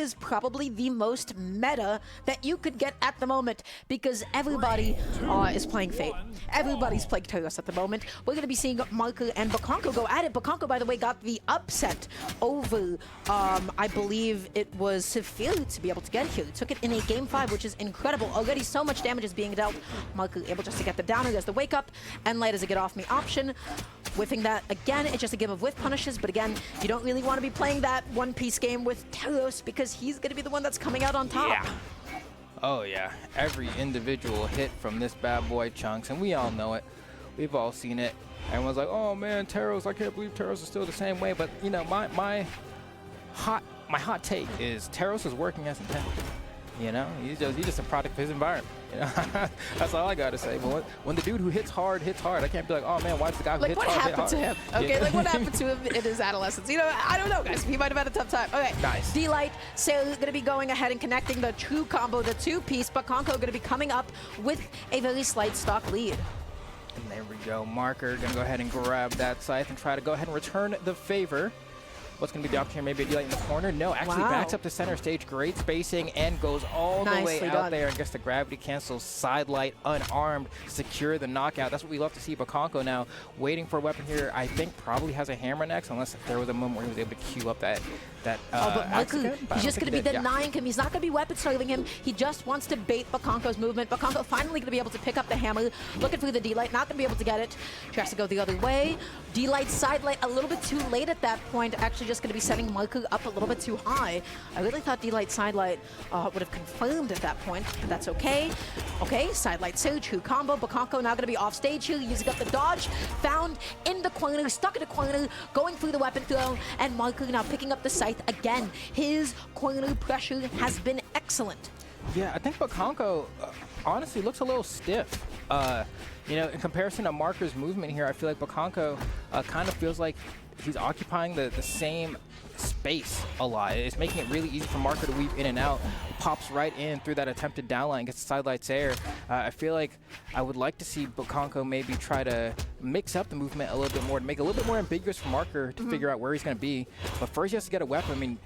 is probably the most meta that you could get at the moment because everybody is playing Fate. Everybody's playing Teros at the moment. We're going to be seeing Marco and Bokonko go at it. Bokonko, by the way, got the upset over, I believe it was Sefiri to be able to get here. He took it in a game 5, which is incredible. Already so much damage is being dealt. Marco able just to get the downer as the wake up, and Light as a get off me option. Whiffing that again, it's just a game of whiff punishes, but again, you don't really want to be playing that one-piece game with Teros because he's going to be the one that's coming out on top. Yeah. Oh yeah, every individual hit from this bad boy Chunks, and we all know it. We've all seen it. Everyone's like, oh man, Teros, I can't believe Teros is still the same way. But you know, my hot take is Teros is working as intended. You know, he's just a product of his environment. You know? That's all I gotta say. But when the dude who hits hard, I can't be like, oh man, why is the guy who hits hard hit hard? What happened to him? Okay, yeah. like what happened to him in his adolescence? You know, I don't know, guys. He might have had a tough time. Okay, nice. D-Light, Sailor gonna be going ahead and connecting the true combo, the two-piece. Bokonko gonna be coming up with a very slight stock lead. And there we go. Marker gonna go ahead and grab that scythe and try to go ahead and return the favor. What's going to be the option here? Maybe a D-Light in the corner? No, actually backs up to center stage. Great spacing and goes all the way out there and gets the gravity cancel. Side Light unarmed, secure the knockout. That's what we love to see. Bokonko now waiting for a weapon here. I think probably has a hammer next, unless there was a moment where he was able to queue up that but Marco, he's just going to be denying him. He's not going to be weapon starving him. He just wants to bait Bokonko's movement. Bokonko finally going to be able to pick up the hammer. Looking for the D-Light, not going to be able to get it. Tries to go the other way. D-Light, Side Light, a little bit too late at that point. Actually just going to be setting Marco up a little bit too high. I really thought D-Light, Side Light would have confirmed at that point, but that's okay. Okay, Side Light, so true combo. Bokonko now going to be off stage here, using up the dodge. Found in the corner, stuck in the corner, going through the weapon throw, and Marco now picking up the scythe again. His corner pressure has been excellent. Yeah, I think Bokonko honestly looks a little stiff. You know, in comparison to Marker's movement here, I feel like Bokonko kind of feels like he's occupying the same space a lot. It's making it really easy for Marker to weave in and out. Pops right in through that attempted downline, gets the side lights air. I feel like I would like to see Bokonko maybe try to mix up the movement a little bit more, to make it a little bit more ambiguous for Marker to figure out where he's going to be. But first he has to get a weapon. I mean,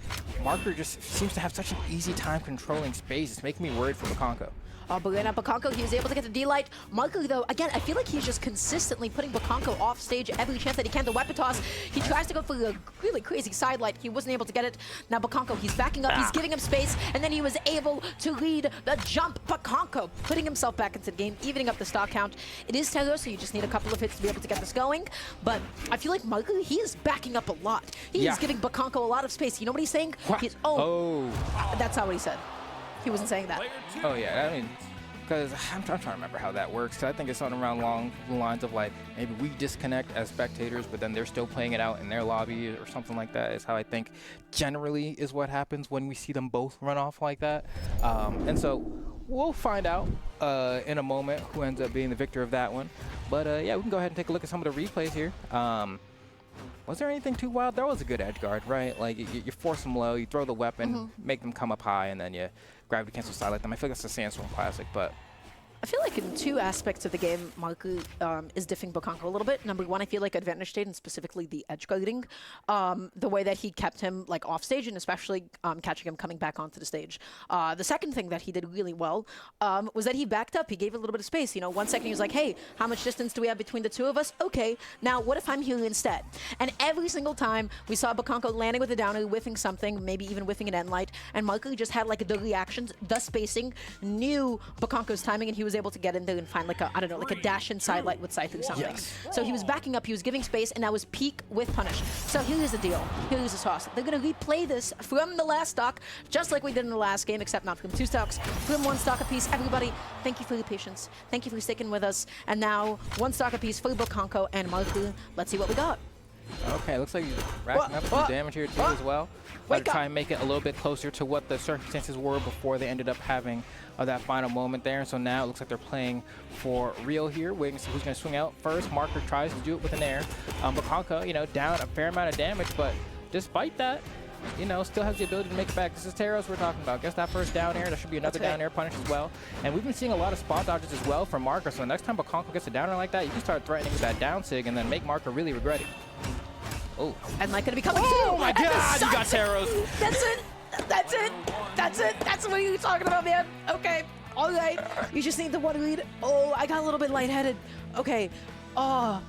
Marker just seems to have such an easy time controlling space. It's making me worried for Bokonko. But then Bokonko, he was able to get the D-Light. Marco, though, again, I feel like he's just consistently putting Bokonko off stage every chance that he can. The weapon toss, he tries to go for a really crazy side light. He wasn't able to get it. Now Bokonko, he's backing up, he's giving him space, and then he was able to lead the jump. Bokonko putting himself back into the game, evening up the stock count. It is Teros, so you just need a couple of hits to be able to get this going. But I feel like Marco, he is backing up a lot. He is giving Bokonko a lot of space. You know what he's saying? He's, that's not what he said. He wasn't saying that. Oh yeah, I mean, because I'm trying to remember how that works. Cause I think it's something around along the lines of like, maybe we disconnect as spectators, but then they're still playing it out in their lobby or something like that is how I think generally is what happens when we see them both run off like that. And so we'll find out in a moment who ends up being the victor of that one. But yeah, we can go ahead and take a look at some of the replays here. Was there anything too wild? That was a good edge guard, right? Like you force them low, you throw the weapon, make them come up high, and then you gravity cancel silent them. I feel like that's a Sandstorm classic, but I feel like in two aspects of the game, Marco is diffing Bokonko a little bit. Number one, I feel like advantage state, and specifically the edge guarding, the way that he kept him like off stage, and especially catching him coming back onto the stage. The second thing that he did really well was that he backed up. He gave a little bit of space. You know, 1 second he was like, hey, how much distance do we have between the two of us? Okay, now what if I'm here instead? And every single time we saw Bokonko landing with a downer, whiffing something, maybe even whiffing an end light, and Marco just had like the reactions, the spacing, knew Bokonko's timing, and he was able to get in there and find like a, I don't know, like a dash and side light with Scythe or something. So he was backing up, he was giving space, and that was peak with punish. So here's the deal. Here's the sauce. They're going to replay this from the last stock, just like we did in the last game, except not from 2 stocks, from 1 stock apiece. Everybody, thank you for your patience. Thank you for sticking with us. And now 1 stock apiece for Bokonko and Marco. Let's see what we got. Okay, looks like he's racking up some damage here too as well. But try and make it a little bit closer to what the circumstances were before they ended up having that final moment there. So now it looks like they're playing for real here, waiting to see who's going to swing out first. Marker tries to do it with an air. Bokonko, you know, down a fair amount of damage, but despite that, you know, still has the ability to make it back. This is Teros we're talking about. Gets that first down air. There should be another down air punish as well. And we've been seeing a lot of spot dodges as well from Marker. So next time Bokonko gets a down air like that, you can start threatening with that down sig and then make Marker really regret it. Oh. And like going to be coming oh through. My God, you got Teros. That's it. That's it. That's it. That's what you're talking about, man. Okay. All right. You just need the one lead. Oh, I got a little bit lightheaded. Okay. Oh,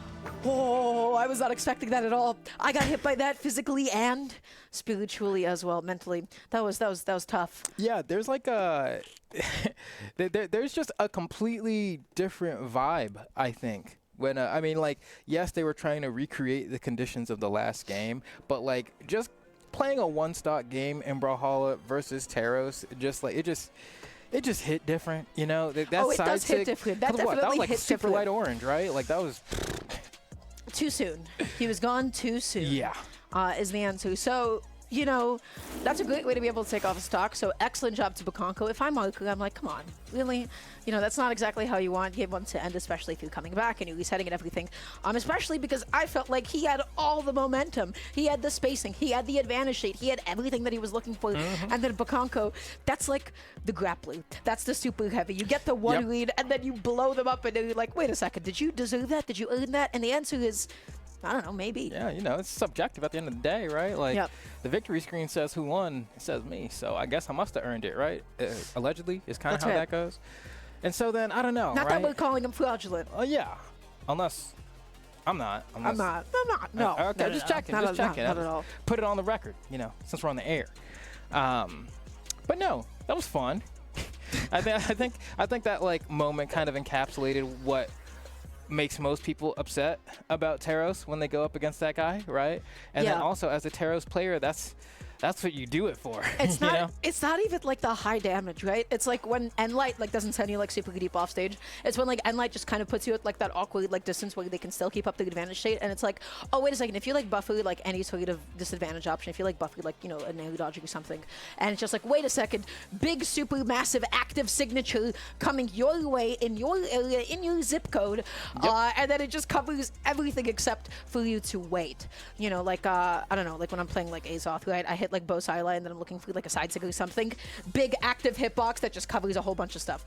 I was not expecting that at all. I got hit by that physically and spiritually as well, mentally. That was tough. Yeah, there's like a there's just a completely different vibe, I think. When I mean, like, yes, they were trying to recreate the conditions of the last game, but like just playing a one-stock game in Brawlhalla versus Teros, just like it just hit different, you know. That it side does hit stick, different. That that was definitely like hit super different. light orange, right? Like that was Too soon. He was gone too soon. Yeah. Is the answer. So, you know, that's a great way to be able to take off a stock. So excellent job to Bokonko. If I'm Marku, I'm like, come on, really? You know, that's not exactly how you want game one to end, especially if you're coming back and you're resetting and everything. Especially because I felt like he had all the momentum. He had the spacing. He had the advantage state. He had everything that he was looking for. And then Bokonko, that's like the grappler. That's the super heavy. You get the one lead and then you blow them up and then you're like, wait a second, did you deserve that? Did you earn that? And the answer is, I don't know, maybe. Yeah, you know, it's subjective at the end of the day, right? Like, the victory screen says who won, it says me. So I guess I must have earned it, right? Allegedly is kind of how that goes. And so then, I don't know, Not that we're calling him fraudulent. Yeah, unless I'm not. I'm not. No. Okay, No, just no, checking. not Just checking. Not at all. Put it on the record, you know, since we're on the air. But no, that was fun. I think that like moment kind of encapsulated what makes most people upset about Teros when they go up against that guy, right? And then also as a Teros player, that's what you do it for. It's not. You know? It's not even like the high damage, right? It's like when Enlight like doesn't send you like super deep off stage. It's when like Enlight just kind of puts you at like that awkward like distance where they can still keep up the advantage state. And it's like, oh wait a second, if you like buffer like any sort of disadvantage option, if you like buffer like, you know, a nail dodging or something, and it's just like, wait a second, big super massive active signature coming your way in your area in your zip code, and then it just covers everything except for you to wait. You know, like I don't know, like when I'm playing like Azoth, right? I hit like bow silo and then I'm looking for like a side stick or something. Big active hitbox that just covers a whole bunch of stuff.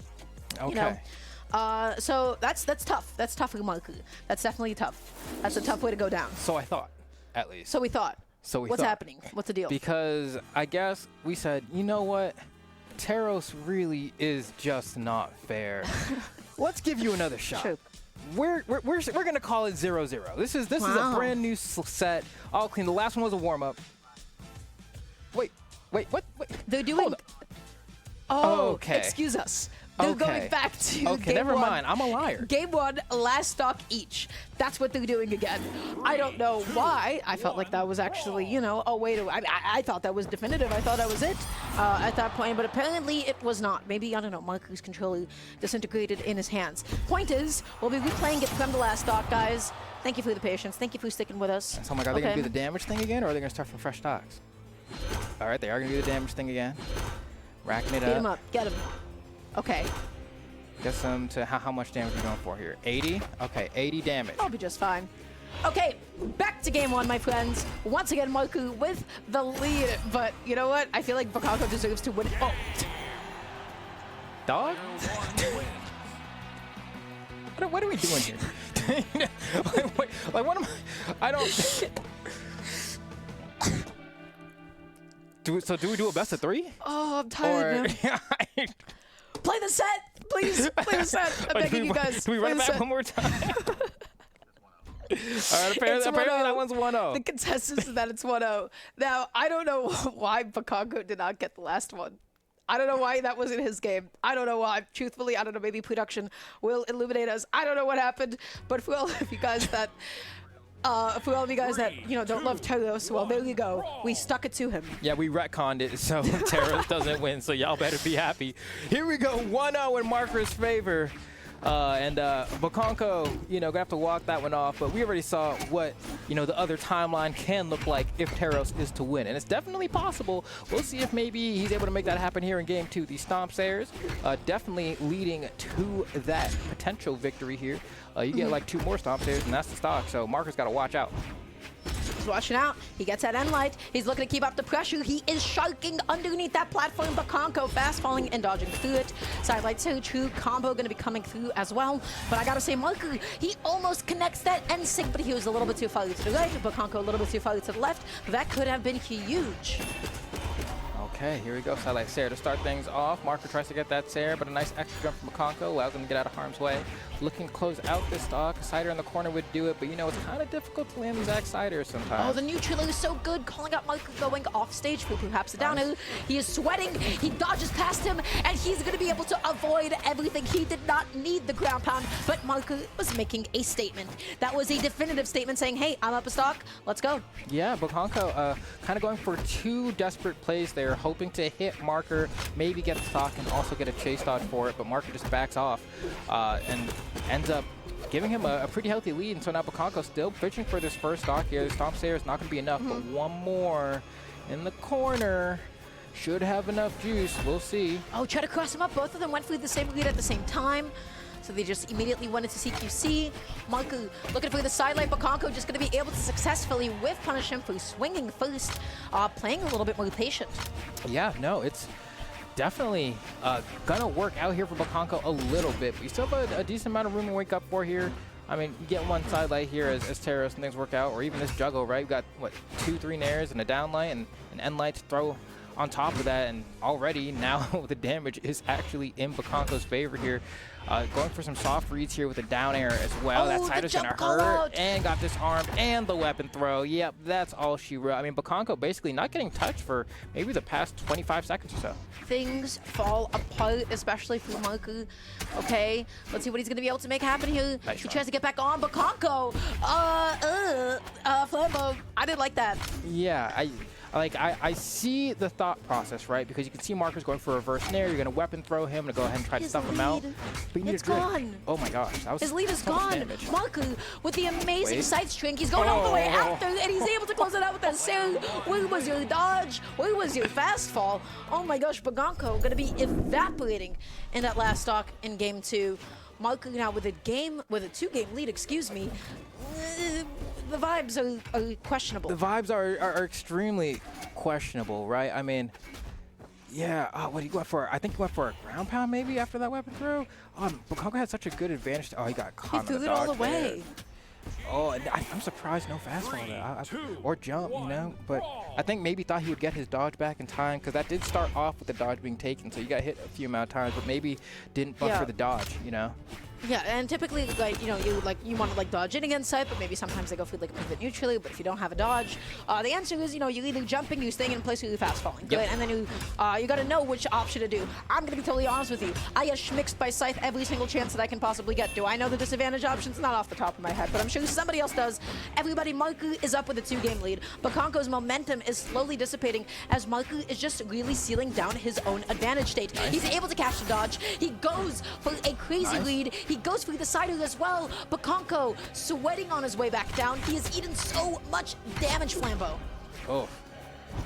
Okay. You know? So that's tough. That's tough for Marku. That's definitely tough. That's a tough way to go down. So I thought, at least. So we thought. What's happening? What's the deal? Because I guess we said, you know what? Teros really is just not fair. Let's give you another shot. True. We're gonna call it 0-0. This is a brand new set, all clean. The last one was a warm up. Wait, what? They're doing. Oh, okay. Excuse us. They're going back to game never one. mind. I'm a liar. Game one, last stock each. That's what they're doing again. I don't know why. I felt like that was actually, you know, I thought that was definitive. I thought that was it at that point, but apparently it was not. Maybe, I don't know, Marku's controller disintegrated in his hands. Point is, we'll be replaying it from the last stock, guys. Thank you for the patience. Thank you for sticking with us. So, my God, are they going to do the damage thing again, or are they going to start from fresh stocks? All right, they are going to do the damage thing again. Racking it up. Get him up. Get him. Okay. Guess them to how much damage are we going for here? 80? Okay, 80 damage. I'll be just fine. Okay, back to game one, my friends. Once again, Marku with the lead. But you know what? I feel like Bokonko deserves to win. Oh. Dog? What are we doing here? like, what am I don't... Do we do a best of 3? Oh, I'm tired now. Play the set! Please, play the set. I'm begging you guys. Do we run it back one more time? All right, apparently that one's 1-0. The consensus is that it's 1-0. Now, I don't know why Bokonko did not get the last one. I don't know why that was in his game. I don't know why. Truthfully, I don't know. Maybe production will illuminate us. I don't know what happened. But for all of you guys that... you know, don't love Teros, well, there you go. We stuck it to him. Yeah, we retconned it, so Teros doesn't win, so y'all better be happy. Here we go, 1-0 in Marker's favor. And Bokonko, you know, gonna have to walk that one off, but we already saw what, you know, the other timeline can look like if Teros is to win. And it's definitely possible. We'll see if maybe he's able to make that happen here in game 2. The Stomp Sayers definitely leading to that potential victory here. You get like 2 more Stomp Sayers, and that's the stock, so Marker's got to watch out. He's watching out. He gets that end light. He's looking to keep up the pressure. He is sharking underneath that platform. Bokonko fast falling and dodging through it. Sidelight so true. Combo going to be coming through as well. But I got to say, Marker, he almost connects that end sig, but he was a little bit too far to the right. Bokonko a little bit too far to the left. That could have been huge. Okay, here we go. Satellite Sair to start things off. Marker tries to get that Sair, but a nice extra jump from Bokonko allows him to get out of harm's way. Looking to close out this stock. Cider in the corner would do it, but you know, it's kind of difficult to land these Ciders sometimes. Oh, the neutral is so good. Calling out Marker going off stage for perhaps a down air. He is sweating. He dodges past him, and he's going to be able to avoid everything. He did not need the ground pound, but Marker was making a statement. That was a definitive statement saying, hey, I'm up a stock. Let's go. Yeah, Bokonko kind of going for two desperate plays there, hoping to hit Marker, maybe get the stock and also get a chase dodge for it, but Marker just backs off and ends up giving him a pretty healthy lead. And so now Bokonko still pitching for this first stock here. The Stomp Sair is not going to be enough, but one more in the corner should have enough juice. We'll see. Oh, try to cross him up. Both of them went for the same lead at the same time. So they just immediately went into CQC. Marku looking for the sideline. Bokonko just going to be able to successfully whiff punish him for swinging first, playing a little bit more patient. Yeah, no, it's definitely gonna work out here for Bokonko a little bit, but you still have a decent amount of room to wake up for here. I mean, you get one side light here as terrorists and things work out, or even this juggle, right? You've got, what, 2-3 nairs and a down light and an end light to throw on top of that, and already now the damage is actually in Bokonko's favor here. Going for some soft reads here with a down air as well. That side is going to hurt, and got disarmed, and the weapon throw. Yep, that's all she wrote. I mean, Bokonko basically not getting touched for maybe the past 25 seconds or so. Things fall apart, especially for Marku. Okay, let's see what he's going to be able to make happen here. Nice he run. tries to get back on. Bokonko, Flambo. I didn't like that. Yeah, I see the thought process, right? Because you can see Marker's going for a reverse nair. You're going to weapon throw him to go ahead and try to stuff him out. But you need It's a drift. gone. Oh my gosh. That was His lead is so much gone. damage. Marku with the amazing side string. He's going all the way after, and he's able to close it out with that Sair. Where was your dodge? Where was your fast fall? Oh my gosh, Bokonko going to be evaporating in that last stock in game 2. Marku now with a 2-game lead, excuse me. The vibes are questionable. The vibes are extremely questionable, right? I mean, yeah, what did he go for? I think he went for a ground pound maybe after that weapon throw. Bokonko had such a good advantage. Oh, he got caught. He threw it all away. Oh, and I'm surprised no fastball there. Or jump, you know? But I think maybe thought he would get his dodge back in time, because that did start off with the dodge being taken, so you got hit a few amount of times, but maybe didn't buffer the dodge, you know? Yeah, and typically, like, you know, you want to like dodge in against side, but maybe sometimes they go for like a pivot neutrally. But if you don't have a dodge, the answer is, you know, you're either jumping, you're staying in place, or you're fast falling. Yep. And then you got to know which option to do. I'm gonna be totally honest with you. I get schmixed by Scythe every single chance that I can possibly get. Do I know the disadvantage options? Not off the top of my head, but I'm sure somebody else does. Everybody, Marku is up with a 2-game lead. Bokonko's momentum is slowly dissipating as Marku is just really sealing down his own advantage state. Nice. He's able to catch the dodge. He goes for a crazy lead. He goes for the side as well. Bokonko sweating on his way back down. He has eaten so much damage, Flambo. Oh.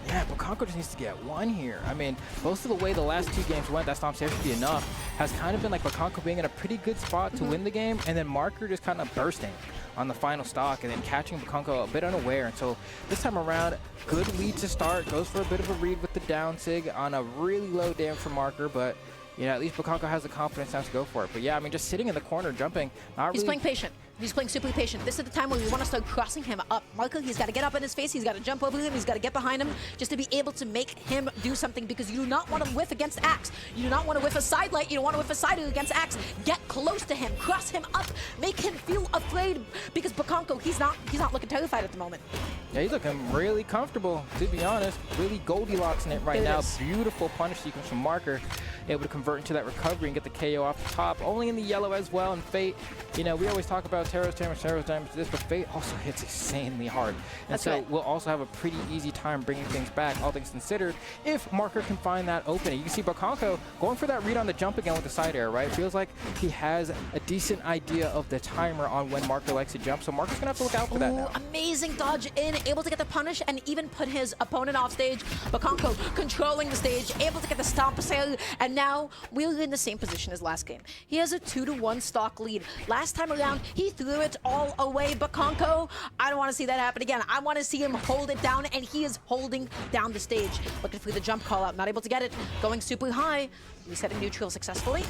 Yeah, Bokonko just needs to get one here. I mean, most of the way the last 2 games went, that Stomp Sair should be enough. Has kind of been like Bokonko being in a pretty good spot to win the game, and then Marker just kind of bursting on the final stock and then catching Bokonko a bit unaware. And so this time around, good lead to start. Goes for a bit of a read with the down sig on a really low damage for Marker, but you know, at least Bokonko has the confidence now to go for it. But yeah, I mean, just sitting in the corner, jumping, not really. He's playing patient. He's playing super patient. This is the time where we want to start crossing him up. Marco, he's got to get up in his face. He's got to jump over him. He's got to get behind him just to be able to make him do something, because you do not want to whiff against Axe. You do not want to whiff a side light. You don't want to whiff a side against Axe. Get close to him. Cross him up. Make him feel afraid, because Bokonko, he's not looking terrified at the moment. Yeah, he's looking really comfortable, to be honest. Really Goldilocks in it right now. Beautiful punish sequence from Marker. Able to convert into that recovery and get the KO off the top. Only in the yellow as well. And Fate, you know, we always talk about Terror's damage to this, but Fate also hits insanely hard. And so we'll also have a pretty easy time bringing things back, all things considered, if Marker can find that opening. You can see Bokonko going for that read on the jump again with the side air, right? Feels like he has a decent idea of the timer on when Marker likes to jump, so Marker's going to have to look out for that now. Amazing dodge in, able to get the punish and even put his opponent off stage. Bokonko controlling the stage, able to get the Stomp Sair, and now we're in the same position as last game. He has a 2-1 stock lead. Last time around, he threw it all away. Bokonko, I don't want to see that happen again. I want to see him hold it down, and he is holding down the stage. Looking for the jump call out, not able to get it. Going super high, resetting neutral successfully.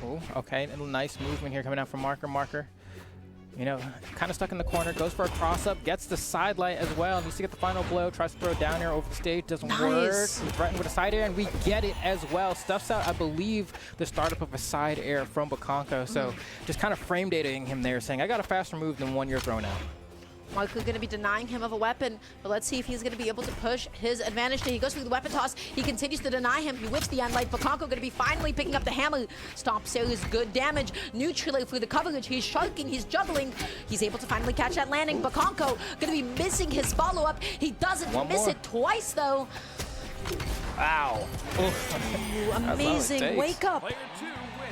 Oh, okay, a nice movement here coming out from Marker. you know, kind of stuck in the corner, goes for a cross-up, gets the side light as well, needs to get the final blow, tries to throw it down air over the stage, doesn't work. He's threatened with a side air, and we get it as well. Stuffs out, I believe, the startup of a side air from Bokonko, so just kind of frame dating him there, saying, I got a faster move than one you're throwing out. Marku going to be denying him of a weapon, but let's see if he's going to be able to push his advantage. He goes through the weapon toss. He continues to deny him. He whips the end light. Bokonko going to be finally picking up the hammer. Stomp is good damage. Neutrally through the coverage. He's shulking. He's juggling. He's able to finally catch that landing. Bokonko going to be missing his follow-up. He doesn't miss it twice, though. Wow. Ooh, amazing wake up.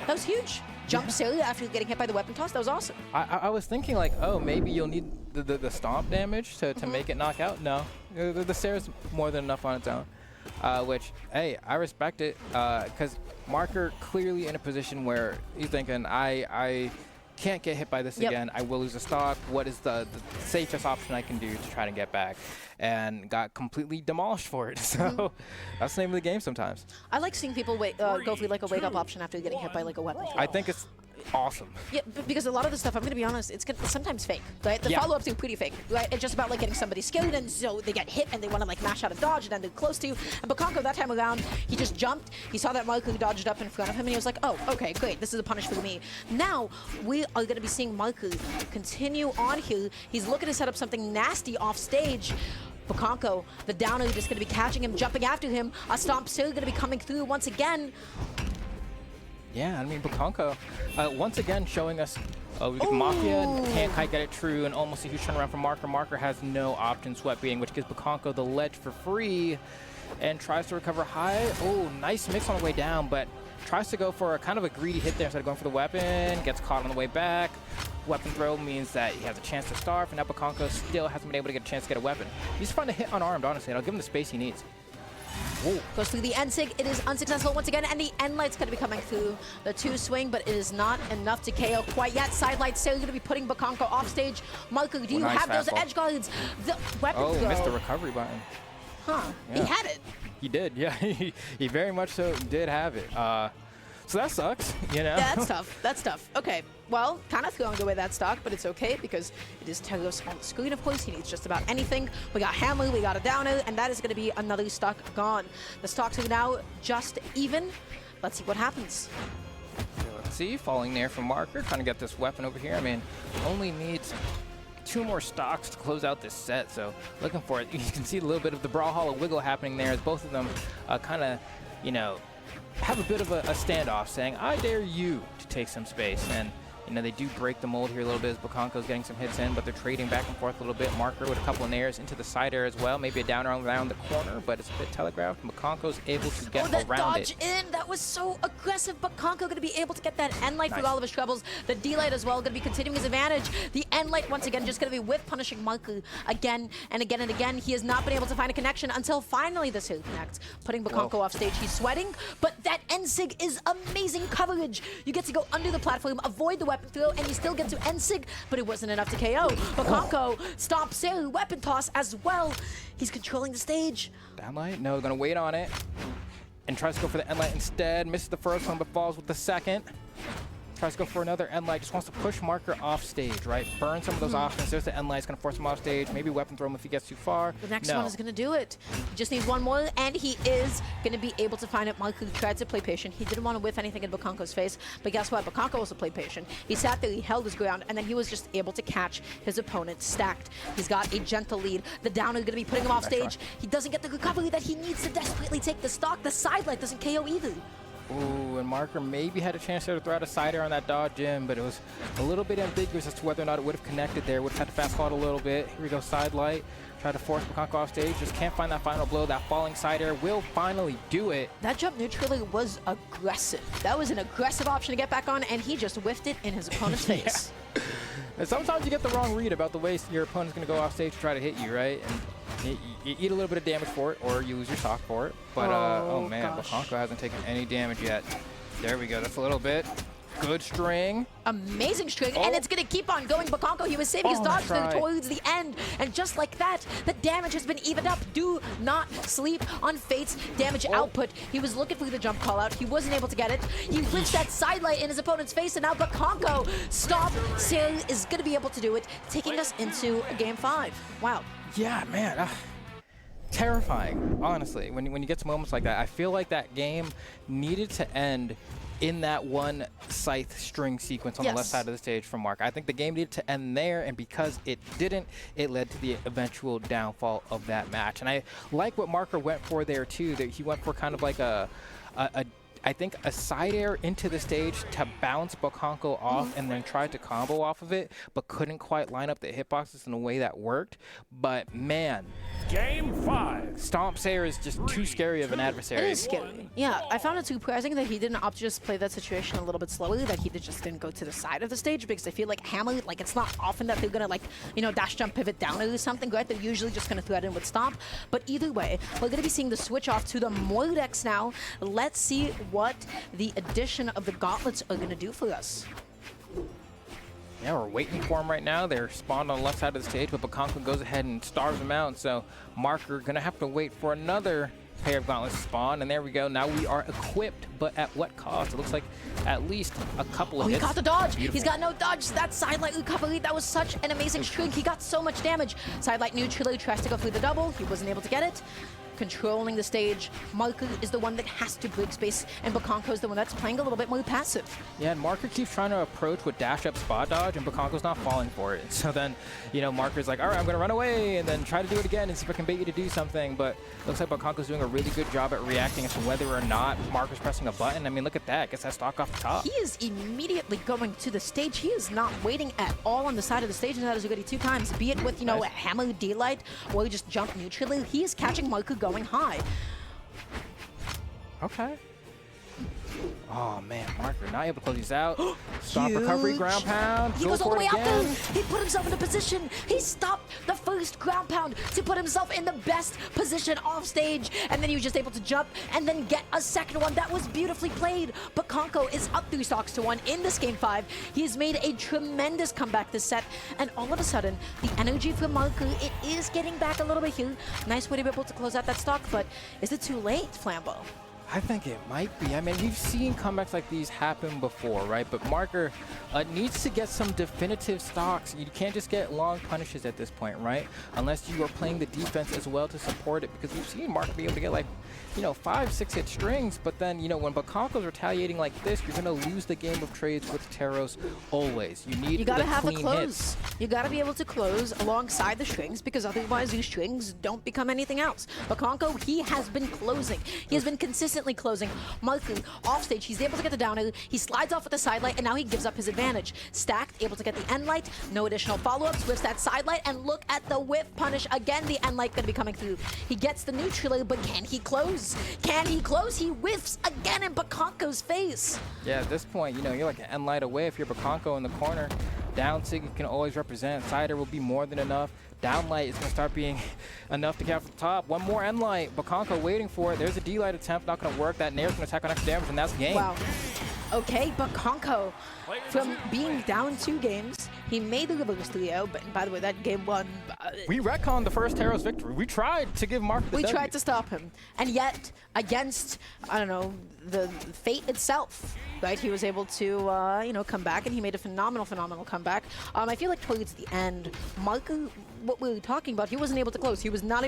That was huge. Jump Celia after getting hit by the weapon toss. That was awesome. I was thinking like, oh, maybe you'll need the stomp damage to make it knock out. No, the Sarah's more than enough on its own. Which, hey, I respect it because Marker clearly in a position where he's thinking, I can't get hit by this again. I will lose a stock. What is the safest option I can do to try to get back? And got completely demolished for it. So that's the name of the game sometimes. I like seeing people go for like a wake-up option after getting hit by like a weapon. I think it's awesome. Yeah, because a lot of the stuff, I'm going to be honest, it's sometimes fake, right? The follow-ups are pretty fake, right? It's just about like getting somebody skilled, and so they get hit and they want to like mash out of dodge and then they're close to. And Bokonko that time around, he just jumped. He saw that Marku dodged up in front of him and he was like, oh, okay, great. This is a punish for me. Now, we are going to be seeing Marku continue on here. He's looking to set up something nasty off stage. Bokonko, the downer, just going to be catching him, jumping after him. A stomp still going to be coming through once again. Yeah, I mean, Bokonko, once again showing us Mafia can't quite get it true, and almost a huge turnaround from Marker. Marker has no option sweat beating, which gives Bokonko the ledge for free, and tries to recover high. Oh, nice mix on the way down, but tries to go for a kind of a greedy hit there instead of going for the weapon, gets caught on the way back. Weapon throw means that he has a chance to starve, and now Bokonko still hasn't been able to get a chance to get a weapon. He's trying to hit unarmed, honestly, and I'll give him the space he needs. Whoa. Goes through the end sig. It is unsuccessful once again, and the end light's going to be coming through the 2 swing, but it is not enough to KO quite yet. Side light still going to be putting Bokonko off stage. Marku, do you have those edge guards? The weapon throw. Missed the recovery button. Huh. Yeah. He had it. He did, yeah. He very much so did have it. So that sucks, you know? Yeah, that's tough. That's tough. Okay. Well, kind of throwing away that stock, but it's okay because it is Telos on the screen, of course. He needs just about anything. We got Hammer, we got a downer, and that is going to be another stock gone. The stocks are now just even. Let's see what happens. Let's see, falling there from Marker, trying to get this weapon over here. I mean, only needs 2 more stocks to close out this set, so looking for it. You can see a little bit of the Brawlhalla wiggle happening there as both of them kind of, you know, have a bit of a standoff, saying, I dare you to take some space. And, you know, they do break the mold here a little bit as Bokonko's getting some hits in, but they're trading back and forth a little bit. Marker with a couple of nairs into the side air as well. Maybe a downer around the corner, but it's a bit telegraphed. Bokonko's able to get around dodge in. That was so aggressive. Bokonko going to be able to get that end light through all of his troubles. The D light as well going to be continuing his advantage. The end light once again just going to be with punishing Marku again and again and again. He has not been able to find a connection until finally this hit connects, putting Bokonko off stage. He's sweating, but that end sig is amazing coverage. You get to go under the platform, avoid the weapon throw, and you still get to end sig, but it wasn't enough to KO. Bokonko stomps Sailor, weapon toss as well. He's controlling the stage. Down light? No, gonna wait on it. And tries to go for the end light instead. Misses the first one, but falls with the second. Tries to go for another end light. Just wants to push Marker off stage, right? Burn some of those options. There's the end light. It's going to force him off stage. Maybe weapon throw him if he gets too far. The next one is going to do it. He just needs one more, and he is going to be able to find it. Marku tried to play patient. He didn't want to whiff anything in Bokonko's face, but guess what? Bokonko also played patient. He sat there, he held his ground, and then he was just able to catch his opponent stacked. He's got a gentle lead. The downer is going to be putting him off stage. He doesn't get the recovery that he needs to desperately take the stock. The side light doesn't KO either. Ooh, and Marker maybe had a chance there to throw out a side air on that dodge in, but it was a little bit ambiguous as to whether or not it would have connected there. Would have had to fast forward a little bit. Here we go, side light. Try to force Bokonko off stage. Just can't find that final blow. That falling side air will finally do it. That jump neutrally was aggressive. That was an aggressive option to get back on, and he just whiffed it in his opponent's face. And sometimes you get the wrong read about the way your opponent's going to go off stage to try to hit you, right? And you eat a little bit of damage for it, or you lose your stock for it. But, oh man, Bokonko hasn't taken any damage yet. There we go. That's a little bit. Good string. Amazing string, and it's going to keep on going. Bokonko, he was saving his dodge towards the end, and just like that, the damage has been evened up. Do not sleep on Fate's damage output. He was looking for the jump call out. He wasn't able to get it. He whips that sidelight in his opponent's face, and now Bokonko, stop, Sale is going to be able to do it, taking us into game 5. Wow. Yeah, man. Terrifying, honestly. When you get to moments like that, I feel like that game needed to end in that one scythe string sequence on the left side of the stage from Mark. I think the game needed to end there, and because it didn't, it led to the eventual downfall of that match. And I like what Marker went for there too, that he went for kind of like I think a side air into the stage to bounce Bokonko off and then tried to combo off of it, but couldn't quite line up the hitboxes in a way that worked. But man, Game 5. Stomp Sayer is just too scary of an adversary. It is scary. Yeah, I found it surprising that he didn't opt to just play that situation a little bit slowly, that he just didn't go to the side of the stage, because I feel like Hammer, like, it's not often that they're gonna, like, you know, dash jump pivot down or something, right? They're usually just gonna threaten with Stomp. But either way, we're gonna be seeing the switch off to the Mordex now. Let's see what the addition of the gauntlets are gonna do for us. Yeah, we're waiting for him right now. They're spawned on the left side of the stage, but Bokonko goes ahead and starves him out. So Marker gonna have to wait for another pair of gauntlets to spawn, and there we go. Now we are equipped, but at what cost? It looks like at least a couple of hits. He got the dodge. Beautiful. He's got no dodge. That sidelight recovery, that was such an amazing string. He got so much damage. Sidelight neutral, tries to go through the double. He wasn't able to get it. Controlling the stage, Marker is the one that has to break space, and Bokonko is the one that's playing a little bit more passive. Yeah, and Marker keeps trying to approach with dash up spot dodge, and Bokonko's not falling for it. So then, you know, Marker's like, all right, I'm gonna run away, and then try to do it again and see if I can bait you to do something. But it looks like Bokonko's doing a really good job at reacting as to whether or not Marker's pressing a button. I mean, look at that, gets that stock off the top. He is immediately going to the stage. He is not waiting at all on the side of the stage, and that is already 2 times, be it with, you know, Hammer D-Light, or just jump neutrally. He is catching Marker going high. Okay. Oh man, Marker not able to close these out. Stop recovery, ground pound. He goes all the way out there. He put himself in a position. He stopped the first ground pound to put himself in the best position off stage. And then he was just able to jump and then get a second one. That was beautifully played. Bokonko is up 3 stocks to 1 in this game 5. He has made a tremendous comeback this set. And all of a sudden, the energy from Marker, it is getting back a little bit here. Nice way to be able to close out that stock, but is it too late, Flambeau? I think it might be. I mean, we've seen comebacks like these happen before, right? But Marker needs to get some definitive stocks. You can't just get long punishes at this point, right? Unless you are playing the defense as well to support it, because we've seen Marker be able to get, like, you know, 5-6 hit strings. But then, you know, when Bokonko's retaliating like this, you're going to lose the game of trades with Teros always. You need gotta the have clean a close. hits. You gotta be able to close alongside the strings, because otherwise these strings don't become anything else. Bokonko, he has been closing. He has been consistently closing. Marker, off stage, he's able to get the down air. He slides off with the side light, and now he gives up his advantage. Stacked, able to get the end light. No additional follow-ups. Whiffs that side light, and look at the whiff punish. Again, the end light gonna be coming through. He gets the neutral, but can he close? Can he close? He whiffs again in Bokonko's face. Yeah, at this point, you know, you're like an end light away if you're Bokonko in the corner. Down sig you can always represent. Sider will be more than enough. Down light is going to start being enough to get off the top. One more end light. Bokonko waiting for it. There's a D-light attempt. Not going to work. That Nair's going to attack on extra damage, and that's the game. Wow. Okay, Bokonko, from being down 2 games, he made the reverse 3-0, but by the way, that game 1... we retconned the first Teros victory. We tried to give Mark the We W. tried to stop him. And yet, against, I don't know, the fate itself, right? He was able to, you know, come back, and he made a phenomenal comeback. I feel like towards the end, Marker, what we were talking about, he wasn't able to close. He was not able